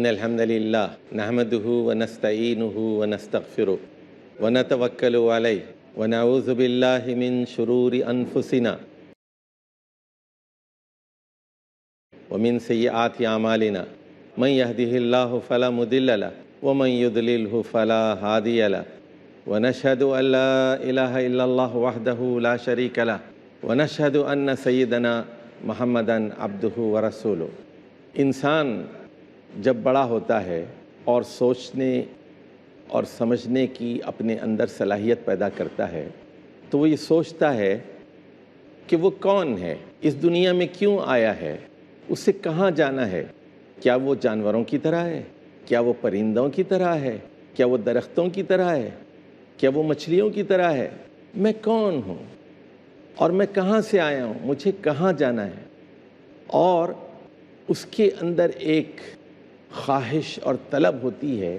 إن الحمد لله نحمده ونستعينه ونستغفره ونتوكل عليه ونعوذ بالله من شرور أنفسنا ومن سيئات أعمالنا من يهده الله فلا مضل له ومن يضلله فلا هادي له ونشهد أن لا إله إلا الله وحده لا شريك له ونشهد أن سيدنا محمدًا عبده ورسوله۔ انسان جب بڑا ہوتا ہے اور سوچنے اور سمجھنے کی اپنے اندر صلاحیت پیدا کرتا ہے تو وہ یہ سوچتا ہے کہ وہ کون ہے، اس دنیا میں کیوں آیا ہے، اسے کہاں جانا ہے۔ کیا وہ جانوروں کی طرح ہے؟ کیا وہ پرندوں کی طرح ہے؟ کیا وہ درختوں کی طرح ہے؟ کیا وہ مچھلیوں کی طرح ہے؟ میں کون ہوں اور میں کہاں سے آیا ہوں، مجھے کہاں جانا ہے؟ اور اس کے اندر ایک خواہش اور طلب ہوتی ہے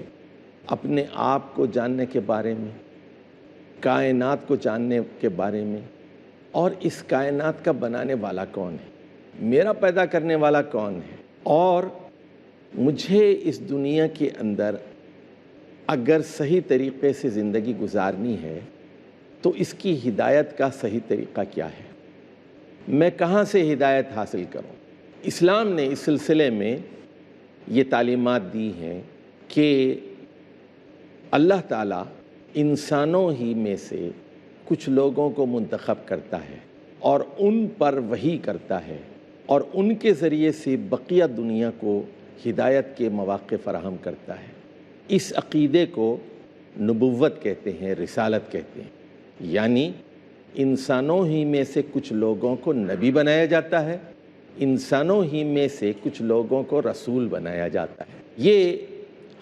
اپنے آپ کو جاننے کے بارے میں، کائنات کو جاننے کے بارے میں، اور اس کائنات کا بنانے والا کون ہے، میرا پیدا کرنے والا کون ہے، اور مجھے اس دنیا کے اندر اگر صحیح طریقے سے زندگی گزارنی ہے تو اس کی ہدایت کا صحیح طریقہ کیا ہے، میں کہاں سے ہدایت حاصل کروں۔ اسلام نے اس سلسلے میں یہ تعلیمات دی ہیں کہ اللہ تعالیٰ انسانوں ہی میں سے کچھ لوگوں کو منتخب کرتا ہے اور ان پر وحی کرتا ہے اور ان کے ذریعے سے بقیہ دنیا کو ہدایت کے مواقع فراہم کرتا ہے۔ اس عقیدے کو نبوت کہتے ہیں، رسالت کہتے ہیں، یعنی انسانوں ہی میں سے کچھ لوگوں کو نبی بنایا جاتا ہے، انسانوں ہی میں سے کچھ لوگوں کو رسول بنایا جاتا ہے۔ یہ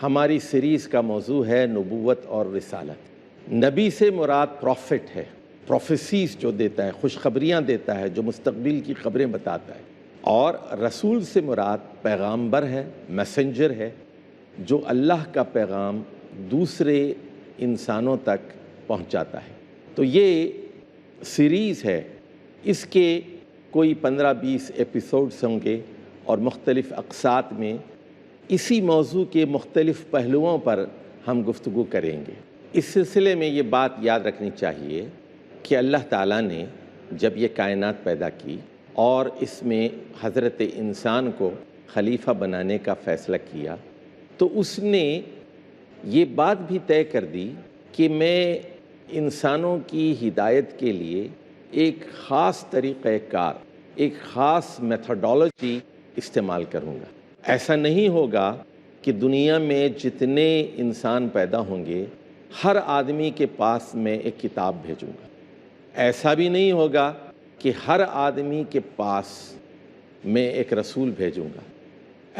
ہماری سیریز کا موضوع ہے، نبوت اور رسالت۔ نبی سے مراد پروفٹ ہے، پروفیسیز جو دیتا ہے، خوشخبریاں دیتا ہے، جو مستقبل کی خبریں بتاتا ہے، اور رسول سے مراد پیغامبر ہے، میسنجر ہے، جو اللہ کا پیغام دوسرے انسانوں تک پہنچاتا ہے۔ تو یہ سیریز ہے، اس کے کوئی 15-20 ایپیسوڈز ہوں گے اور مختلف اقساط میں اسی موضوع کے مختلف پہلوؤں پر ہم گفتگو کریں گے۔ اس سلسلے میں یہ بات یاد رکھنی چاہیے کہ اللہ تعالیٰ نے جب یہ کائنات پیدا کی اور اس میں حضرت انسان کو خلیفہ بنانے کا فیصلہ کیا تو اس نے یہ بات بھی طے کر دی کہ میں انسانوں کی ہدایت کے لیے ایک خاص طریقہ کار، ایک خاص میتھڈالوجی استعمال کروں گا۔ ایسا نہیں ہوگا کہ دنیا میں جتنے انسان پیدا ہوں گے ہر آدمی کے پاس میں ایک کتاب بھیجوں گا۔ ایسا بھی نہیں ہوگا کہ ہر آدمی کے پاس میں ایک رسول بھیجوں گا۔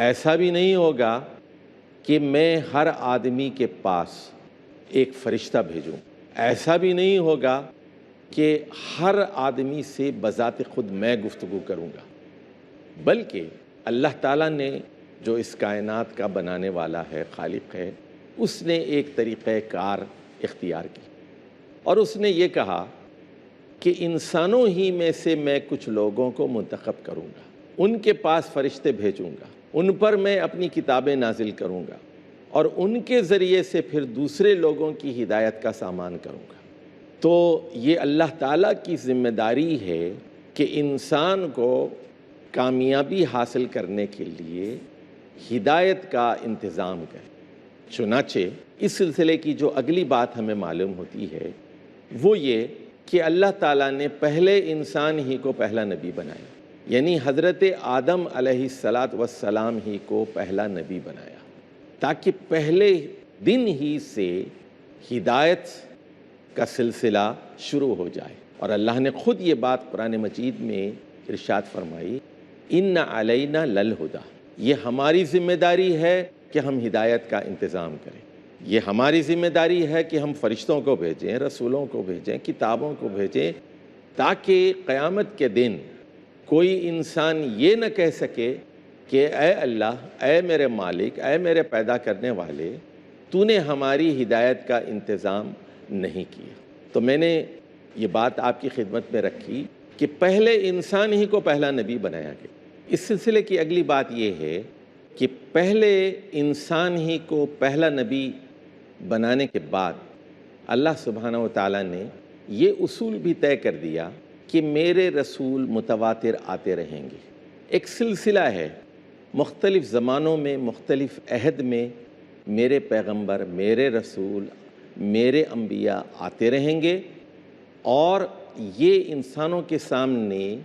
ایسا بھی نہیں ہوگا کہ میں ہر آدمی کے پاس ایک فرشتہ بھیجوں۔ ایسا بھی نہیں ہوگا کہ ہر آدمی سے بذات خود میں گفتگو کروں گا، بلکہ اللہ تعالیٰ نے جو اس کائنات کا بنانے والا ہے، خالق ہے، اس نے ایک طریقہ کار اختیار کی اور اس نے یہ کہا کہ انسانوں ہی میں سے میں کچھ لوگوں کو منتخب کروں گا، ان کے پاس فرشتے بھیجوں گا، ان پر میں اپنی کتابیں نازل کروں گا اور ان کے ذریعے سے پھر دوسرے لوگوں کی ہدایت کا سامان کروں گا۔ تو یہ اللہ تعالیٰ کی ذمہ داری ہے کہ انسان کو کامیابی حاصل کرنے کے لیے ہدایت کا انتظام کرے۔ چنانچہ اس سلسلے کی جو اگلی بات ہمیں معلوم ہوتی ہے وہ یہ کہ اللہ تعالیٰ نے پہلے انسان ہی کو پہلا نبی بنایا، یعنی حضرت آدم علیہ السلام ہی کو پہلا نبی بنایا تاکہ پہلے دن ہی سے ہدایت کا سلسلہ شروع ہو جائے۔ اور اللہ نے خود یہ بات قرآن مجید میں ارشاد فرمائی، ان علینا للہدیٰ، یہ ہماری ذمہ داری ہے کہ ہم ہدایت کا انتظام کریں، یہ ہماری ذمہ داری ہے کہ ہم فرشتوں کو بھیجیں، رسولوں کو بھیجیں، کتابوں کو بھیجیں، تاکہ قیامت کے دن کوئی انسان یہ نہ کہہ سکے کہ اے اللہ، اے میرے مالک، اے میرے پیدا کرنے والے، تو نے ہماری ہدایت کا انتظام نہیں کیا۔ تو میں نے یہ بات آپ کی خدمت میں رکھی کہ پہلے انسان ہی کو پہلا نبی بنایا گیا۔ اس سلسلے کی اگلی بات یہ ہے کہ پہلے انسان ہی کو پہلا نبی بنانے کے بعد اللہ سبحانہ و تعالیٰ نے یہ اصول بھی طے کر دیا کہ میرے رسول متواتر آتے رہیں گے۔ ایک سلسلہ ہے، مختلف زمانوں میں مختلف عہد میں میرے پیغمبر، میرے رسول، میرے انبیاء آتے رہیں گے، اور یہ انسانوں کے سامنے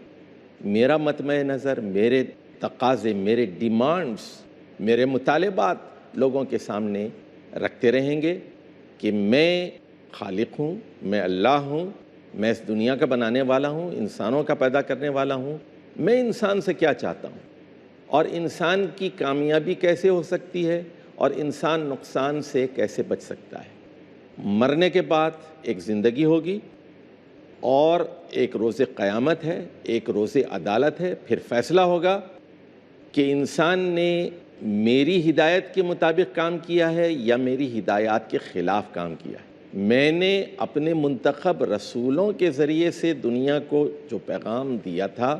میرا مطمع نظر، میرے تقاضے، میرے ڈیمانڈز، میرے مطالبات لوگوں کے سامنے رکھتے رہیں گے کہ میں خالق ہوں، میں اللہ ہوں، میں اس دنیا کا بنانے والا ہوں، انسانوں کا پیدا کرنے والا ہوں، میں انسان سے کیا چاہتا ہوں، اور انسان کی کامیابی کیسے ہو سکتی ہے، اور انسان نقصان سے کیسے بچ سکتا ہے۔ مرنے کے بعد ایک زندگی ہوگی، اور ایک روز قیامت ہے، ایک روز عدالت ہے، پھر فیصلہ ہوگا کہ انسان نے میری ہدایت کے مطابق کام کیا ہے یا میری ہدایات کے خلاف کام کیا ہے۔ میں نے اپنے منتخب رسولوں کے ذریعے سے دنیا کو جو پیغام دیا تھا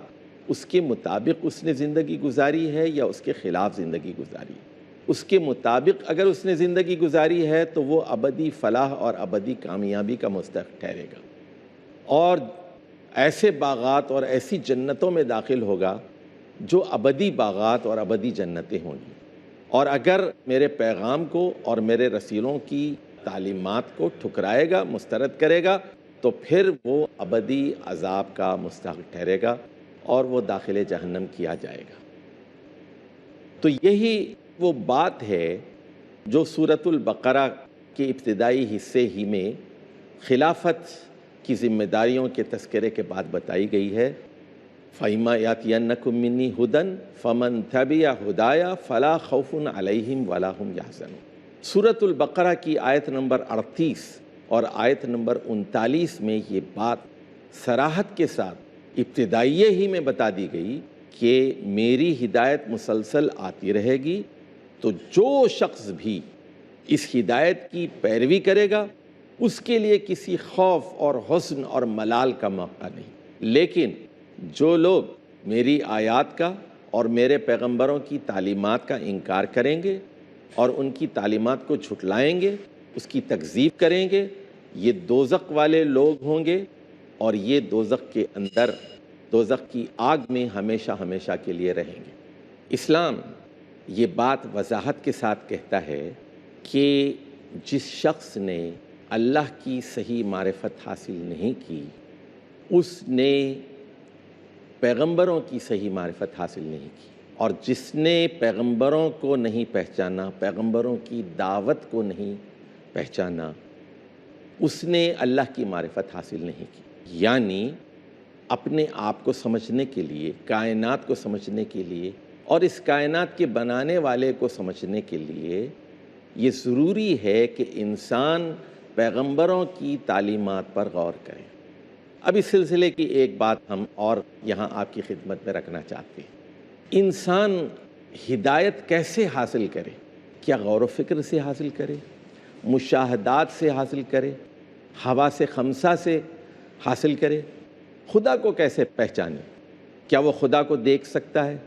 اس کے مطابق اس نے زندگی گزاری ہے یا اس کے خلاف زندگی گزاری ہے۔ اس کے مطابق اگر اس نے زندگی گزاری ہے تو وہ ابدی فلاح اور ابدی کامیابی کا مستحق ٹھہرے گا، اور ایسے باغات اور ایسی جنتوں میں داخل ہوگا جو ابدی باغات اور ابدی جنتیں ہوں گی۔ اور اگر میرے پیغام کو اور میرے رسولوں کی تعلیمات کو ٹھکرائے گا، مسترد کرے گا، تو پھر وہ ابدی عذاب کا مستحق ٹھہرے گا اور وہ داخل جہنم کیا جائے گا۔ تو یہی وہ بات ہے جو سورۃ البقرہ کے ابتدائی حصے ہی میں خلافت کی ذمہ داریوں کے تذکرے کے بعد بتائی گئی ہے۔ فَإِمَّا يَأْتِيَنَّكُم مِّنِّي هُدًى فَمَن تَبِعَ هُدَايَ فَلَا خَوْفٌ عَلَيْهِمْ وَلَا هُمْ يَحْزَنُونَ۔ سورۃ البقرہ کی آیت نمبر 38 اور آیت نمبر 39 میں یہ بات صراحت کے ساتھ ابتدائیے ہی میں بتا دی گئی کہ میری ہدایت مسلسل آتی رہے گی، تو جو شخص بھی اس ہدایت کی پیروی کرے گا اس کے لیے کسی خوف اور حزن اور ملال کا موقع نہیں، لیکن جو لوگ میری آیات کا اور میرے پیغمبروں کی تعلیمات کا انکار کریں گے اور ان کی تعلیمات کو جھٹلائیں گے، اس کی تکذیب کریں گے، یہ دوزخ والے لوگ ہوں گے، اور یہ دوزخ کے اندر، دوزخ کی آگ میں ہمیشہ ہمیشہ کے لیے رہیں گے۔ اسلام یہ بات وضاحت کے ساتھ کہتا ہے کہ جس شخص نے اللہ کی صحیح معرفت حاصل نہیں کی، اس نے پیغمبروں کی صحیح معرفت حاصل نہیں کی، اور جس نے پیغمبروں کو نہیں پہچانا، پیغمبروں کی دعوت کو نہیں پہچانا، اس نے اللہ کی معرفت حاصل نہیں کی۔ یعنی اپنے آپ کو سمجھنے کے لیے، کائنات کو سمجھنے کے لیے، اور اس کائنات کے بنانے والے کو سمجھنے کے لیے یہ ضروری ہے کہ انسان پیغمبروں کی تعلیمات پر غور کرے۔ اب اس سلسلے کی ایک بات ہم اور یہاں آپ کی خدمت میں رکھنا چاہتے ہیں۔ انسان ہدایت کیسے حاصل کرے؟ کیا غور و فکر سے حاصل کرے، مشاہدات سے حاصل کرے، حواس خمسہ سے حاصل کرے؟ خدا کو کیسے پہچانے؟ کیا وہ خدا کو دیکھ سکتا ہے؟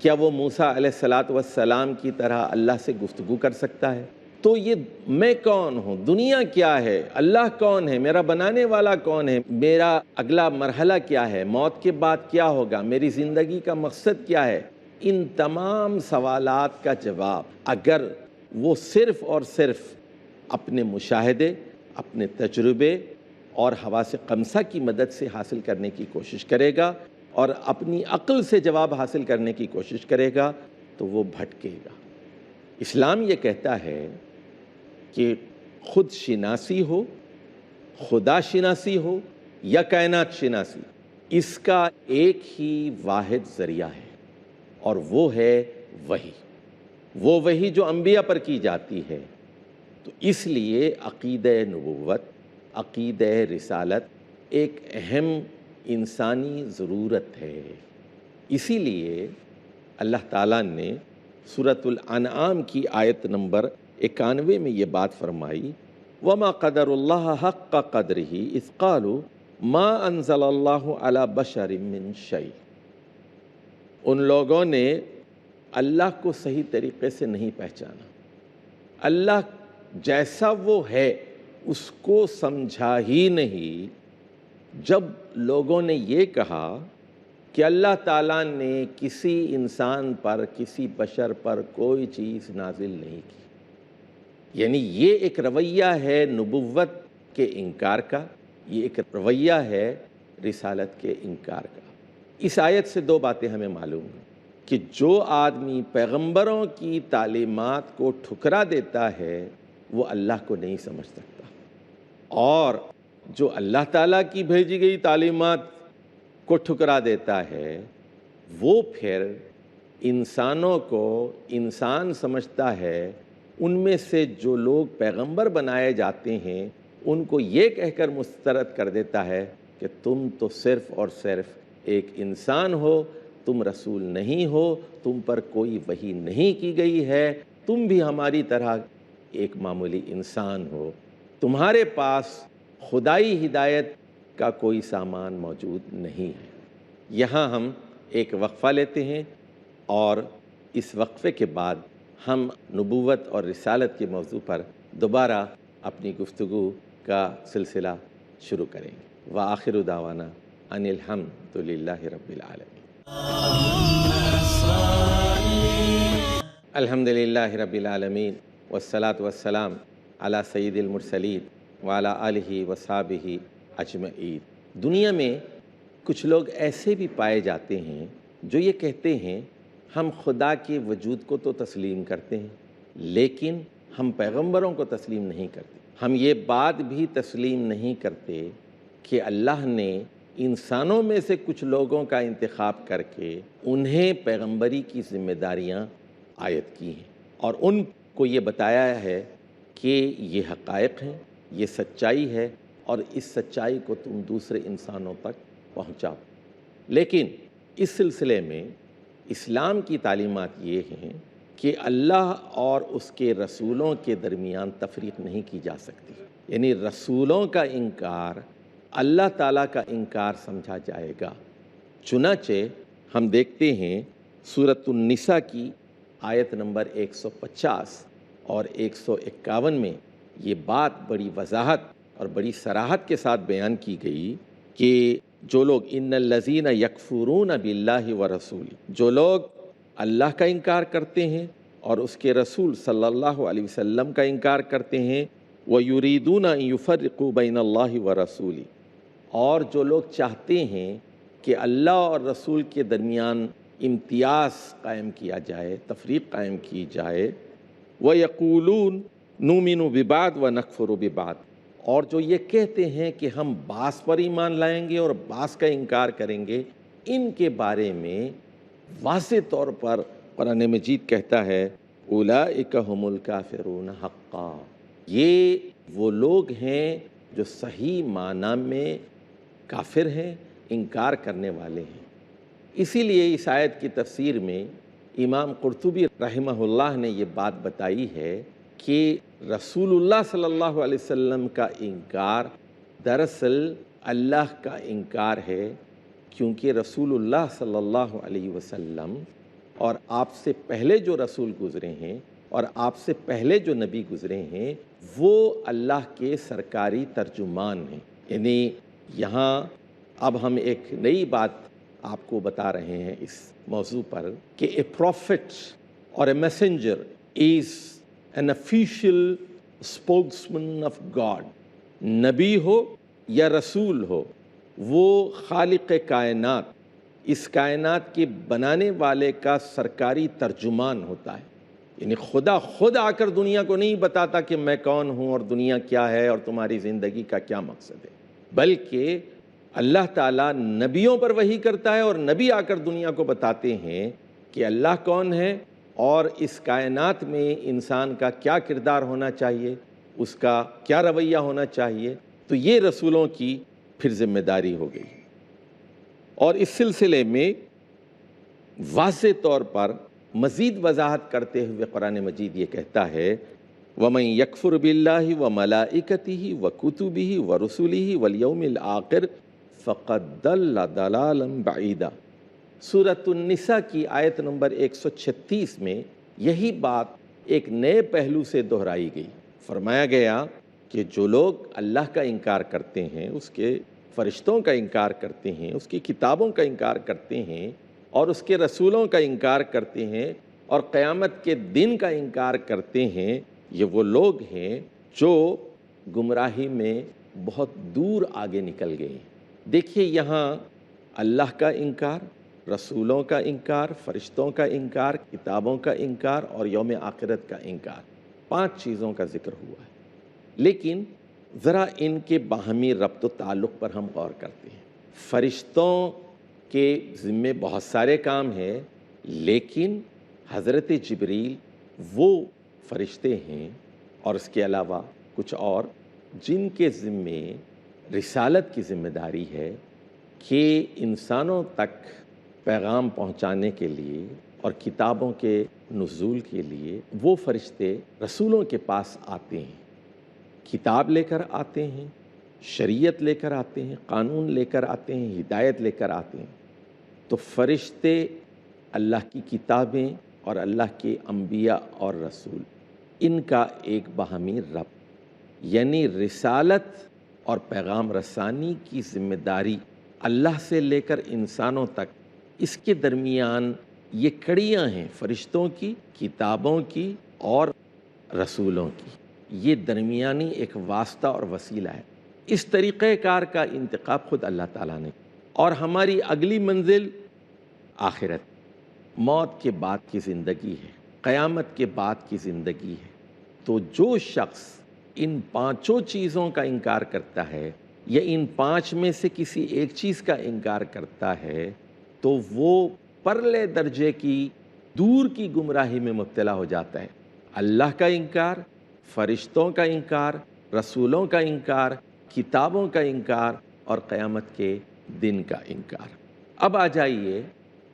کیا وہ موسیٰ علیہ السلام کی طرح اللہ سے گفتگو کر سکتا ہے؟ تو یہ میں کون ہوں، دنیا کیا ہے، اللہ کون ہے، میرا بنانے والا کون ہے، میرا اگلا مرحلہ کیا ہے، موت کے بعد کیا ہوگا، میری زندگی کا مقصد کیا ہے، ان تمام سوالات کا جواب اگر وہ صرف اور صرف اپنے مشاہدے، اپنے تجربے اور حواس خمسہ کی مدد سے حاصل کرنے کی کوشش کرے گا اور اپنی عقل سے جواب حاصل کرنے کی کوشش کرے گا تو وہ بھٹکے گا۔ اسلام یہ کہتا ہے کہ خود شناسی ہو، خدا شناسی ہو یا کائنات شناسی، اس کا ایک ہی واحد ذریعہ ہے، اور وہ ہے وحی، وہ وحی جو انبیاء پر کی جاتی ہے۔ تو اس لیے عقیدہ نبوت، عقیدہ رسالت ایک اہم انسانی ضرورت ہے۔ اسی لیے اللہ تعالیٰ نے سورۃ الانعام کی آیت نمبر 91 میں یہ بات فرمائی، وَمَا قَدَرُ اللَّهَ حَقَّ قَدْرِهِ إِذْ قَالُوا مَا أَنزَلَ اللَّهُ عَلَى بَشَرٍ مِّن شَيْءٍ۔ ان لوگوں نے اللہ کو صحیح طریقے سے نہیں پہچانا، اللہ جیسا وہ ہے اس کو سمجھا ہی نہیں۔ جب لوگوں نے یہ کہا کہ اللہ تعالیٰ نے کسی انسان پر، کسی بشر پر کوئی چیز نازل نہیں کی، یعنی یہ ایک رویہ ہے نبوت کے انکار کا، یہ ایک رویہ ہے رسالت کے انکار کا۔ اس آیت سے دو باتیں ہمیں معلوم ہیں کہ جو آدمی پیغمبروں کی تعلیمات کو ٹھکرا دیتا ہے وہ اللہ کو نہیں سمجھ سکتا، اور جو اللہ تعالیٰ کی بھیجی گئی تعلیمات کو ٹھکرا دیتا ہے وہ پھر انسانوں کو انسان سمجھتا ہے۔ ان میں سے جو لوگ پیغمبر بنائے جاتے ہیں ان کو یہ کہہ کر مسترد کر دیتا ہے کہ تم تو صرف اور صرف ایک انسان ہو، تم رسول نہیں ہو، تم پر کوئی وحی نہیں کی گئی ہے، تم بھی ہماری طرح ایک معمولی انسان ہو، تمہارے پاس خدائی ہدایت کا کوئی سامان موجود نہیں ہے۔ یہاں ہم ایک وقفہ لیتے ہیں اور اس وقفے کے بعد ہم نبوت اور رسالت کے موضوع پر دوبارہ اپنی گفتگو کا سلسلہ شروع کریں گے۔ وآخر دعوانا ان الحمد للہ رب العالمین۔ الحمد للہ رب العالمین والصلاة والسلام علی سید المرسلین وعلی آلہ وصحبہ اجمعین۔ دنیا میں کچھ لوگ ایسے بھی پائے جاتے ہیں جو یہ کہتے ہیں ہم خدا کے وجود کو تو تسلیم کرتے ہیں لیکن ہم پیغمبروں کو تسلیم نہیں کرتے۔ ہم یہ بات بھی تسلیم نہیں کرتے کہ اللہ نے انسانوں میں سے کچھ لوگوں کا انتخاب کر کے انہیں پیغمبری کی ذمہ داریاں عائد کی ہیں اور ان کو یہ بتایا ہے کہ یہ حقائق ہیں، یہ سچائی ہے اور اس سچائی کو تم دوسرے انسانوں تک پہنچاؤ۔ لیکن اس سلسلے میں اسلام کی تعلیمات یہ ہیں کہ اللہ اور اس کے رسولوں کے درمیان تفریق نہیں کی جا سکتی، یعنی رسولوں کا انکار اللہ تعالیٰ کا انکار سمجھا جائے گا۔ چنانچہ ہم دیکھتے ہیں سورۃ النساء کی آیت نمبر 150 اور 151 میں یہ بات بڑی وضاحت اور بڑی صراحت کے ساتھ بیان کی گئی کہ جو لوگ ان الذین یکفرون باللہ ورسولہ، جو لوگ اللہ کا انکار کرتے ہیں اور اس کے رسول صلی اللہ علیہ وسلم کا انکار کرتے ہیں، وَيُرِيدُونَ أَن يُفَرِّقُوا بَيْنَ اللَّهِ وَرَسُولِهِ، اور جو لوگ چاہتے ہیں کہ اللہ اور رسول کے درمیان امتیاز قائم کیا جائے، تفریق قائم کی جائے، وَيَقُولُونَ نُؤْمِنُ بِبَعْضٍ وَنَكْفُرُ بِبَعْضٍ، اور جو یہ کہتے ہیں کہ ہم بعض پر ایمان لائیں گے اور بعض کا انکار کریں گے، ان کے بارے میں واضح طور پر قرآن مجید کہتا ہے اولئک ھم الکافرون حقا، یہ وہ لوگ ہیں جو صحیح معنی میں کافر ہیں، انکار کرنے والے ہیں۔ اسی لیے اس آیت کی تفسیر میں امام قرطبی رحمہ اللہ نے یہ بات بتائی ہے کہ رسول اللہ صلی اللہ علیہ وسلم کا انکار دراصل اللہ کا انکار ہے، کیونکہ رسول اللہ صلی اللہ علیہ وسلم اور آپ سے پہلے جو رسول گزرے ہیں اور آپ سے پہلے جو نبی گزرے ہیں وہ اللہ کے سرکاری ترجمان ہیں۔ یعنی یہاں اب ہم ایک نئی بات آپ کو بتا رہے ہیں اس موضوع پر کہ اے پروفٹ اور a messenger is an official spokesman of God، نبی ہو یا رسول ہو وہ خالق کائنات، اس کائنات کے بنانے والے کا سرکاری ترجمان ہوتا ہے۔ یعنی خدا خود آ کر دنیا کو نہیں بتاتا کہ میں کون ہوں اور دنیا کیا ہے اور تمہاری زندگی کا کیا مقصد ہے، بلکہ اللہ تعالیٰ نبیوں پر وحی کرتا ہے اور نبی آ کر دنیا کو بتاتے ہیں کہ اللہ کون ہے اور اس کائنات میں انسان کا کیا کردار ہونا چاہیے، اس کا کیا رویہ ہونا چاہیے۔ تو یہ رسولوں کی پھر ذمہ داری ہو گئی، اور اس سلسلے میں واضح طور پر مزید وضاحت کرتے ہوئے قرآن مجید یہ کہتا ہے وَمَن يَكْفُرْ بِاللَّهِ وَمَلَائِكَتِهِ وَكُتُبِهِ وَرُسُلِهِ وَالْيَوْمِ الْآخِرِ فَقَدْ ضَلَّ ضَلَالًا بَعِيدًا۔ سورۃ النساء کی آیت نمبر 136 میں یہی بات ایک نئے پہلو سے دہرائی گئی۔ فرمایا گیا کہ جو لوگ اللہ کا انکار کرتے ہیں، اس کے فرشتوں کا انکار کرتے ہیں، اس کی کتابوں کا انکار کرتے ہیں اور اس کے رسولوں کا انکار کرتے ہیں اور قیامت کے دن کا انکار کرتے ہیں، یہ وہ لوگ ہیں جو گمراہی میں بہت دور آگے نکل گئے ہیں۔ دیکھیے یہاں اللہ کا انکار، رسولوں کا انکار، فرشتوں کا انکار، کتابوں کا انکار اور یوم آخرت کا انکار، 5 چیزوں کا ذکر ہوا ہے۔ لیکن ذرا ان کے باہمی ربط و تعلق پر ہم غور کرتے ہیں۔ فرشتوں کے ذمے بہت سارے کام ہیں، لیکن حضرت جبریل وہ فرشتے ہیں اور اس کے علاوہ کچھ اور جن کے ذمے رسالت کی ذمہ داری ہے کہ انسانوں تک پیغام پہنچانے کے لیے اور کتابوں کے نزول کے لیے وہ فرشتے رسولوں کے پاس آتے ہیں، کتاب لے کر آتے ہیں، شریعت لے کر آتے ہیں، قانون لے کر آتے ہیں، ہدایت لے کر آتے ہیں۔ تو فرشتے، اللہ کی کتابیں اور اللہ کے انبیاء اور رسول، ان کا ایک باہمی ربط، یعنی رسالت اور پیغام رسانی کی ذمہ داری اللہ سے لے کر انسانوں تک، اس کے درمیان یہ کڑیاں ہیں فرشتوں کی، کتابوں کی اور رسولوں کی، یہ درمیانی ایک واسطہ اور وسیلہ ہے۔ اس طریقہ کار کا انتخاب خود اللہ تعالیٰ نے، اور ہماری اگلی منزل آخرت، موت کے بعد کی زندگی ہے، قیامت کے بعد کی زندگی ہے۔ تو جو شخص ان 5 چیزوں کا انکار کرتا ہے یا ان 5 میں سے کسی ایک چیز کا انکار کرتا ہے تو وہ پرلے درجے کی دور کی گمراہی میں مبتلا ہو جاتا ہے۔ اللہ کا انکار، فرشتوں کا انکار، رسولوں کا انکار، کتابوں کا انکار اور قیامت کے دن کا انکار۔ اب آ جائیے،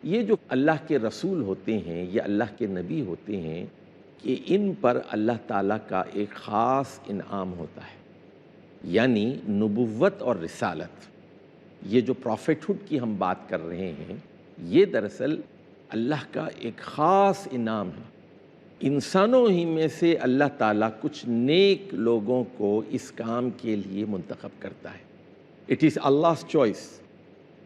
یہ جو اللہ کے رسول ہوتے ہیں یا اللہ کے نبی ہوتے ہیں کہ ان پر اللہ تعالیٰ کا ایک خاص انعام ہوتا ہے، یعنی نبوت اور رسالت۔ یہ جو پروفیٹہڈ کی ہم بات کر رہے ہیں، یہ دراصل اللہ کا ایک خاص انعام ہے۔ انسانوں ہی میں سے اللہ تعالیٰ کچھ نیک لوگوں کو اس کام کے لیے منتخب کرتا ہے۔ It is Allah's choice۔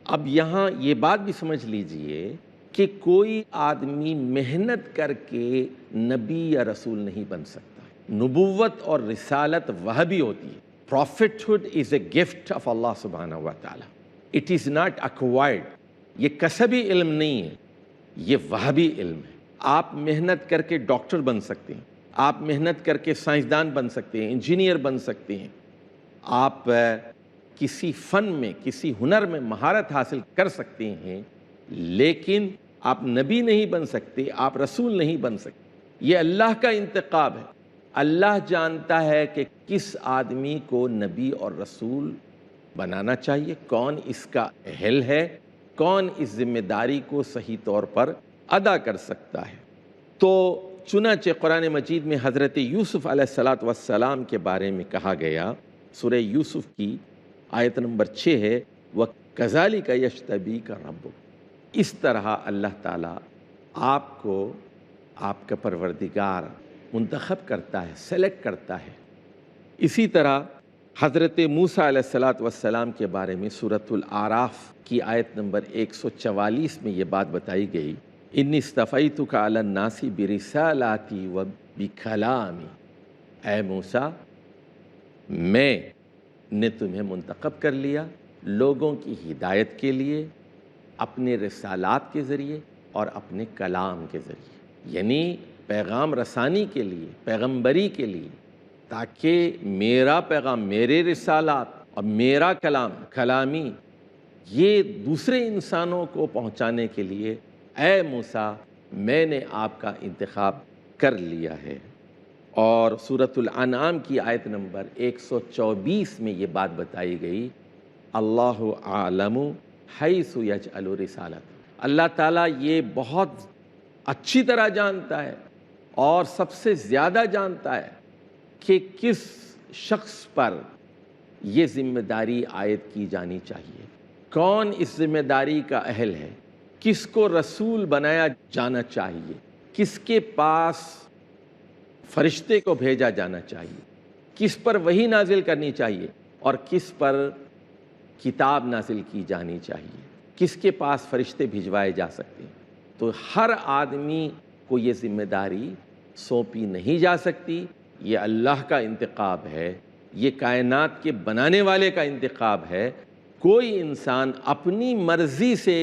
اب یہاں یہ بات بھی سمجھ لیجئے کہ کوئی آدمی محنت کر کے نبی یا رسول نہیں بن سکتا۔ نبوت اور رسالت وہبی ہوتی ہے۔ Prophethood is a gift of Allah subhanahu wa ta'ala. It is not acquired۔ یہ کسبی علم نہیں ہے، یہ وہبی علم ہے۔ آپ محنت کر کے ڈاکٹر بن سکتے ہیں، آپ محنت کر کے سائنسدان بن سکتے ہیں، انجینئر بن سکتے ہیں، آپ کسی فن میں، کسی ہنر میں مہارت حاصل کر سکتے ہیں، لیکن آپ نبی نہیں بن سکتے، آپ رسول نہیں بن سکتے۔ یہ اللہ کا انتخاب ہے۔ اللہ جانتا ہے کہ کس آدمی کو نبی اور رسول بنانا چاہیے، کون اس کا اہل ہے، کون اس ذمہ داری کو صحیح طور پر ادا کر سکتا ہے۔ تو چنانچہ قرآن مجید میں حضرت یوسف علیہ السلام کے بارے میں کہا گیا، سورہ یوسف کی آیت نمبر 6 ہے، وَكَذَلِكَ يَجْتَبِيكَ رَبُّكَ۔ اس طرح اللہ تعالیٰ آپ کو، آپ کا پروردگار منتخب کرتا ہے، سلیکٹ کرتا ہے۔ اسی طرح حضرت موسیٰ علیہ السلام کے بارے میں سورۃ الاعراف کی آیت نمبر 144 میں یہ بات بتائی گئی، انی اصطفیتک علی الناس برسالاتی و بکلامی۔ اے موسیٰ، میں نے تمہیں منتخب کر لیا لوگوں کی ہدایت کے لیے، اپنے رسالات کے ذریعے اور اپنے کلام کے ذریعے، یعنی پیغام رسانی کے لیے، پیغمبری کے لیے، تاکہ میرا پیغام، میرے رسالات اور میرا کلام، کلامی، یہ دوسرے انسانوں کو پہنچانے کے لیے اے موسیٰ میں نے آپ کا انتخاب کر لیا ہے۔ اور سورۃ الانعام کی آیت نمبر 124 میں یہ بات بتائی گئی، اللہ اعلم حیث یجعل رسالت۔ اللہ تعالیٰ یہ بہت اچھی طرح جانتا ہے اور سب سے زیادہ جانتا ہے کہ کس شخص پر یہ ذمہ داری عائد کی جانی چاہیے، کون اس ذمہ داری کا اہل ہے، کس کو رسول بنایا جانا چاہیے، کس کے پاس فرشتے کو بھیجا جانا چاہیے، کس پر وحی نازل کرنی چاہیے اور کس پر کتاب نازل کی جانی چاہیے، کس کے پاس فرشتے بھجوائے جا سکتے ہیں۔ تو ہر آدمی کو یہ ذمہ داری سونپی نہیں جا سکتی، یہ اللہ کا انتخاب ہے، یہ کائنات کے بنانے والے کا انتخاب ہے۔ کوئی انسان اپنی مرضی سے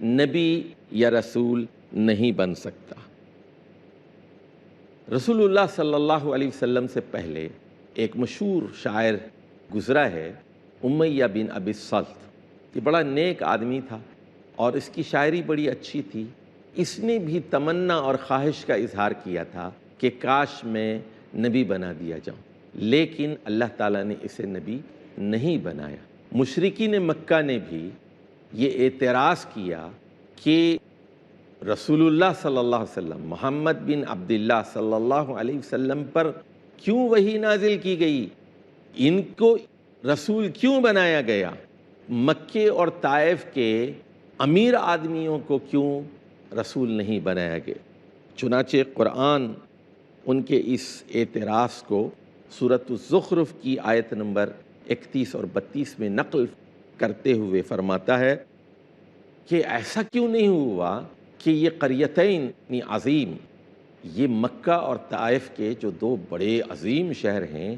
نبی یا رسول نہیں بن سکتا۔ رسول اللہ صلی اللہ علیہ وسلم سے پہلے ایک مشہور شاعر گزرا ہے، امیہ بن ابی الصلت۔ یہ بڑا نیک آدمی تھا اور اس کی شاعری بڑی اچھی تھی۔ اس نے بھی تمنا اور خواہش کا اظہار کیا تھا کہ کاش میں نبی بنا دیا جاؤں، لیکن اللہ تعالیٰ نے اسے نبی نہیں بنایا۔ مشرکین مکہ نے بھی یہ اعتراض کیا کہ رسول اللہ صلی اللہ علیہ وسلم، محمد بن عبداللہ صلی اللہ علیہ وسلم پر کیوں وحی نازل کی گئی، ان کو رسول کیوں بنایا گیا، مکے اور طائف کے امیر آدمیوں کو کیوں رسول نہیں بنایا گیا۔ چنانچہ قرآن ان کے اس اعتراض کو سورۃ الزخرف کی آیت نمبر 31 اور 32 میں نقل کرتے ہوئے فرماتا ہے کہ ایسا کیوں نہیں ہوا کہ یہ قریتین اتنی عظیم، یہ مکہ اور طائف کے جو دو بڑے عظیم شہر ہیں،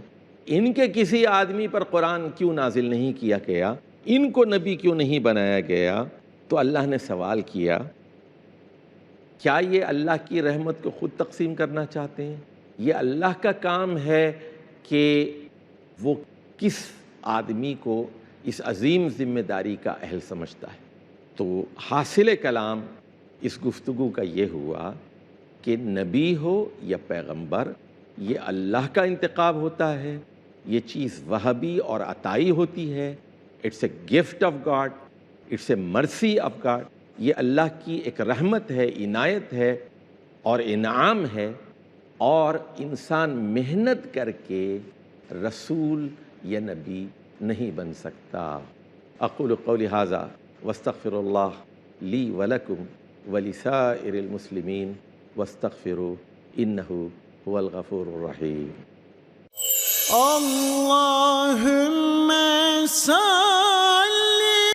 ان کے کسی آدمی پر قرآن کیوں نازل نہیں کیا گیا، ان کو نبی کیوں نہیں بنایا گیا؟ تو اللہ نے سوال کیا، کیا یہ اللہ کی رحمت کو خود تقسیم کرنا چاہتے ہیں؟ یہ اللہ کا کام ہے کہ وہ کس آدمی کو اس عظیم ذمہ داری کا اہل سمجھتا ہے۔ تو حاصل کلام اس گفتگو کا یہ ہوا کہ نبی ہو یا پیغمبر، یہ اللہ کا انتخاب ہوتا ہے، یہ چیز وہبی اور عطائی ہوتی ہے۔ It's a gift of God, it's a mercy of God. یہ اللہ کی ایک رحمت ہے، عنایت ہے اور انعام ہے، اور انسان محنت کر کے رسول یا نبی نہیں بن سکتا۔ اقول قولی ھذا واستغفر اللہ لی ولکم ولسائر المسلمین واستغفروا انہ هو الغفور الرحیم۔ اللہم صل